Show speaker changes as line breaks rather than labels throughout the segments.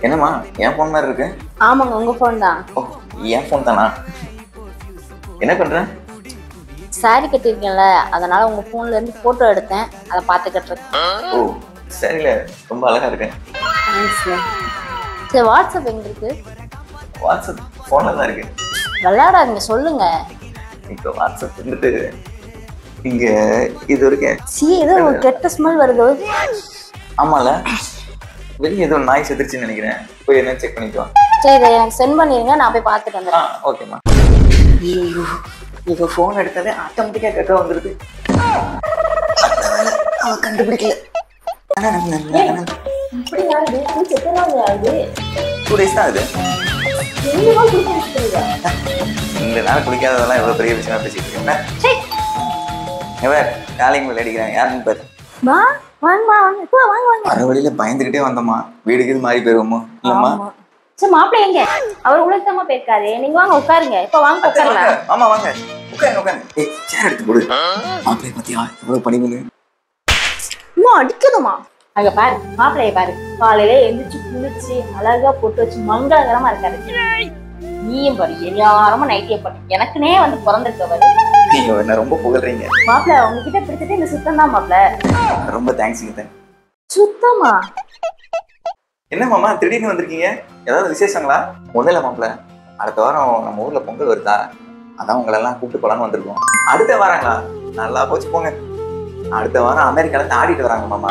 என்னம்மா என் ஃபோன் மாதிரி இருக்கு?
ஆமாங்க, உங்க ஃபோன் தான்.
ஓ, என் ஃபோன் தானா? என்ன பண்ற?
சாரி கட்டிருக்கேன்ல, அதனால உங்க போன்ல இருந்து போட்டோ எடுத்தேன், அதை பார்த்துக்கிட்டு இருக்கேன்.
ஓ சரியில்ல, ரொம்ப அழகா இருக்கேன்.
சரி, வாட்ஸ்அப் எங்க இருக்கு?
வாட்ஸ்அப் ஃபோன்ல தான் இருக்கு.
விளையாடாதீங்க, சொல்லுங்க.
இப்போ வாட்ஸ்அப் வந்துட்டு இங்க இது இருக்கேன்.
ஏதோ ஒரு கெட்ட ஸ்மெல் வருது.
ஆமால, வெளியே ஏதோ நாய் செத்துருச்சுன்னு நினைக்கிறேன். போய் என்ன செக் பண்ணிக்கோ.
சரி, இதை எனக்கு சென்ட் பண்ணிருங்க, நான் போய் பார்த்துட்டு வந்துடுறேன்.
ஓகேம்மா. ஐயோ, இப்போ ஃபோன் எடுத்தாலே ஆட்டோமேட்டிக்காக கக்க வந்துடுது. அவ கண்டுபிடிக்கல. 2 days தான் ஆகுது. இந்த நாள் குளிக்காததெல்லாம் எவ்வளோ பெரிய விஷயமா பேசிட்டு இருக்கேன். காலிங் மேல அடிக்கிறேன், யாருன்னு பாரு. வர வழியில பயந்துகிட்டே வந்தோமா, வீடுக்கு இது மாறி போயிருவோமோ இல்லம்மா?
சரி, மாப்பிள்ளை எங்க? அவர் உலகத்தமா போயிருக்காரு. நீங்க வாங்க உட்காருங்க. இப்ப வாங்க உட்காரலாம்.
ஆமா வாங்க உட்காருங்க. ஏய், சேர் எடுத்து போடு. மாப்பிள்ளைய பத்தியா எவ்வளவு பணிவுன்னு.
அம்மா அடிக்கணுமா? அங்க பாரு, மாப்பிள்ளைய பாரு. காலையில எந்திரிச்சு குளிச்சு அழகா போட்டு வச்சு மங்களகரமா இருக்காரு. நீயும் பாரு, எல்லாருமா நைட்டிய போட்டு எனக்குனே வந்து பிறந்திருக்கவர்.
நீங்க என்ன ரொம்ப புகழ்றீங்க.
மாப்பிள்ளை உங்ககிட்ட பிடிச்சிட்டு இந்த சுத்தம் தான் மாப்பிள்ளை.
ரொம்ப தேங்க்ஸுங்க.
சுத்தமா?
என்ன மாமா திடீர்னு வந்திருக்கீங்க? ஏதாவது விசேஷங்களா? முதல்ல மாப்பிள்ள, அடுத்த வாரம் நம்ம ஊர்ல பொங்கல் வருதா, அதான் உங்களை எல்லாம் கூப்பிட்டு போலான்னு வந்திருக்கோம். அடுத்த வாரங்களா? நல்லா போச்சு போங்க. அடுத்த வாரம் அமெரிக்கால இருந்து ஆடிட்டு வராங்க மாமா.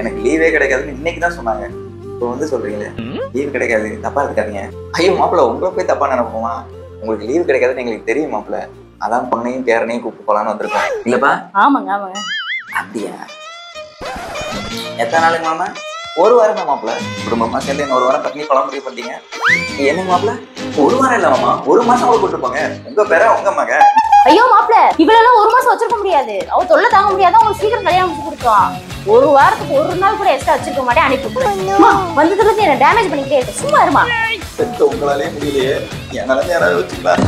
எனக்கு லீவே கிடைக்காதுன்னு இன்னைக்கு தான் சொன்னாங்க. இப்போ வந்து சொல்றீங்களே லீவ் கிடைக்காது, தப்பா இருக்காதீங்க. ஐயோ மாப்பிள்ள, உங்களை போய் தப்பா நினைப்போமா? உங்களுக்கு லீவு கிடைக்காதுன்னு எங்களுக்கு தெரியும் மாப்பிள்ள. அதான் பொண்ணையும் பேரனையும் கூப்பிட்டு போலான்னு வந்திருக்கோம். இல்லப்பா?
ஆமாங்க ஆமாங்க.
அப்படியா? எத்தனை நாளுங்க மாமா? 1 வாரம் தான் மாப்பிள்ள. குடும்பமா சேர்ந்து என்ன 1 வாரம் பத்னி பழம் முடிவு பண்ணிட்டீங்க. என்ன மாப்பிள்ள, 1 வாரம் இல்ல மாமா, 1 மாசம் கூட கூட்டு போங்க. உங்க பேர உங்க மக.
ஐயோ மாப்பிள்ள, இவளெல்லாம் 1 மாசம் வச்சிருக்க முடியாது. அவ தொல்லை தாங்க முடியாத. உங்களுக்கு சீக்கிரம் கல்யாணம் முடிச்சு கொடுத்தோம். 1 வாரத்துக்கு 1 நாள் கூட எக்ஸ்ட்ரா வச்சிருக்க மாட்டேன். அனுப்பி வந்ததுல இருந்து என்ன டேமேஜ் பண்ணிக்கிட்டே இருக்கு. சும்மா இருமா.
உங்களாலே முடியலையே, என்னால யாராவது வச்சுக்கலாம்.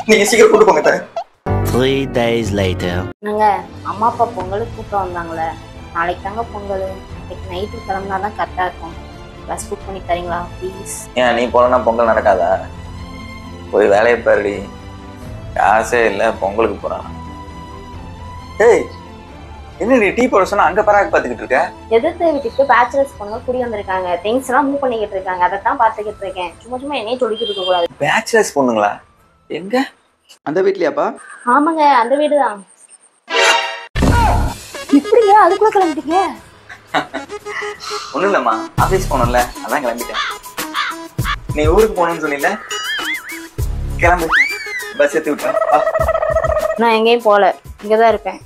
நீங்க சீக்கிரம் கூட்டு போங்க.
3 days later.
நாங்க அம்மா அப்பா பொங்கலுக்கு கூப்பிட்டு வந்தாங்களே, நாளைக்கு தாங்க பொங்கல். இன்னைக்கு நைட்டு கிளம்புனா தான் கரெக்டாக இருக்கும். பஸ் புக் பண்ணி தரீங்களா ப்ளீஸ்?
ஏன் நீ போலன்னா பொங்கல் நடக்காதா? போய் வேலையை பாருடி. காசே இல்லை, பொங்கலுக்கு போறான். ஏய், என்னடி டீ போட சொன்னா அங்க பராக் பாத்துக்கிட்டு இருக்க?
எதிர்த்து வீட்டுக்கு பேச்சுலர்ஸ் பொண்ணுங்க குடி வந்திருக்காங்க. திங்ஸ் எல்லாம் மூவ் பண்ணிக்கிட்டு இருக்காங்க. அதை தான் பார்த்துக்கிட்டு இருக்கேன். சும்மா என்னையும் சொல்லிக்கிட்டு இருக்க கூடாது.
பேச்சுலர்ஸ் பொண்ணுங்களா? எங்க? அந்த வீட்லயாப்பா?
ஆமாங்க, அந்த வீடு தான். இப்படியா அதுக்குள்ள கிளம்பிட்டீங்க?
ஒண்ணும் இல்லம்மா, ஆபீஸ் போனோம்ல, அதான் கிளம்பிட்டேன். நீ ஊருக்கு போகணும்னு சொன்னீல, கிளம்பு. பஸ் ஏத்தி விட்டுறேன்.
நான் எங்கேயும் போல, இங்கதான் இருப்பேன்.